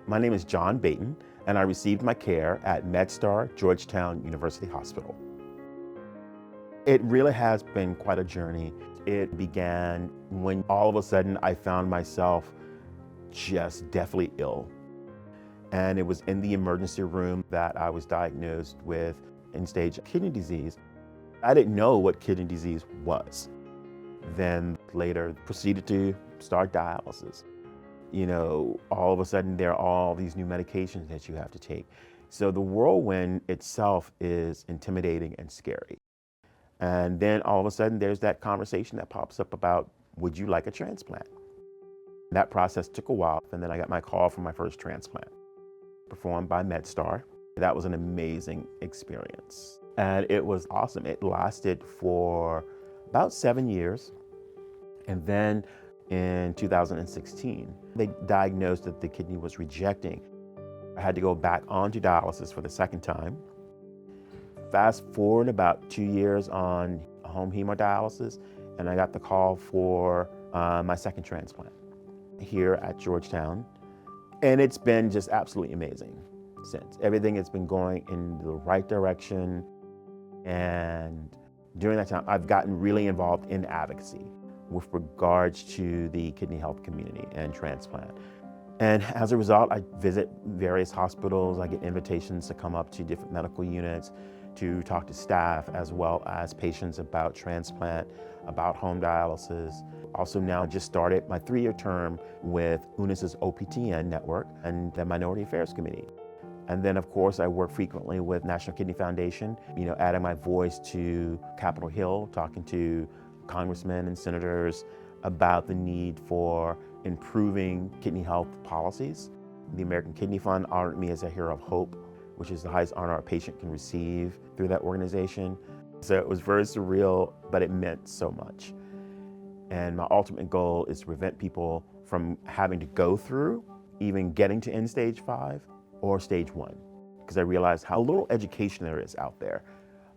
My name is John Bayton, and I received my care at MedStar Georgetown University Hospital. It really has been quite a journey. It began when all of a sudden I found myself just deathly ill. And it was in the emergency room that I was diagnosed with end-stage kidney disease. I didn't know what kidney disease was. Then later proceeded to start dialysis. All of a sudden there are all these new medications that you have to take. So the whirlwind itself is intimidating and scary. And then all of a sudden there's that conversation that pops up about, would you like a transplant? That process took a while, and then I got my call for my first transplant, performed by MedStar. That was an amazing experience. And it was awesome. It lasted for about 7 years. And then in 2016, they diagnosed that the kidney was rejecting. I had to go back onto dialysis for the second time. Fast forward about 2 years on home hemodialysis, and I got the call for my second transplant here at Georgetown. And it's been just absolutely amazing since. Everything has been going in the right direction. And during that time, I've gotten really involved in advocacy with regards to the kidney health community and transplant. And as a result, I visit various hospitals. I get invitations to come up to different medical units to talk to staff as well as patients about transplant, about home dialysis. Also now just started my 3-year term with UNIS's OPTN network and the Minority Affairs Committee. And then of course I work frequently with National Kidney Foundation, adding my voice to Capitol Hill, talking to congressmen and senators about the need for improving kidney health policies. The American Kidney Fund honored me as a Hero of Hope, which is the highest honor a patient can receive through that organization. So it was very surreal, but it meant so much. And my ultimate goal is to prevent people from having to go through even getting to end stage 5 or stage 1, because I realized how little education there is out there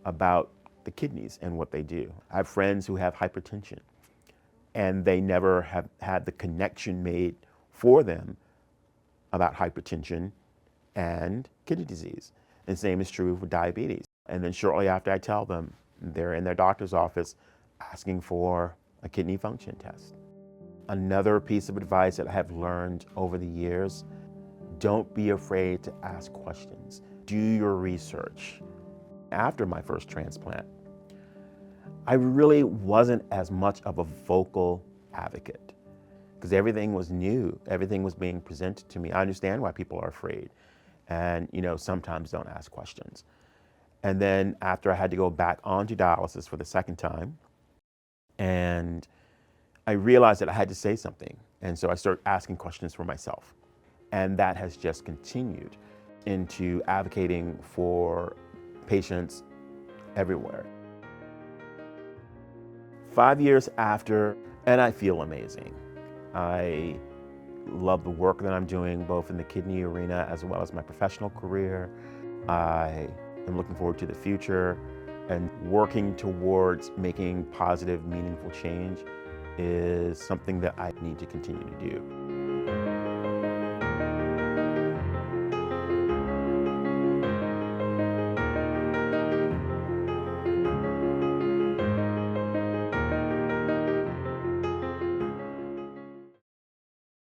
about the kidneys and what they do. I have friends who have hypertension, and they never have had the connection made for them about hypertension and kidney disease. And the same is true for diabetes. And then shortly after I tell them, they're in their doctor's office asking for a kidney function test. Another piece of advice that I have learned over the years: don't be afraid to ask questions. Do your research. After my first transplant, I really wasn't as much of a vocal advocate because everything was new. Everything was being presented to me. I understand why people are afraid and, sometimes don't ask questions. And then after I had to go back onto dialysis for the second time, and I realized that I had to say something. And so I started asking questions for myself. And that has just continued into advocating for patients everywhere. 5 years after, and I feel amazing. I love the work that I'm doing, both in the kidney arena as well as my professional career. I am looking forward to the future, and working towards making positive, meaningful change is something that I need to continue to do.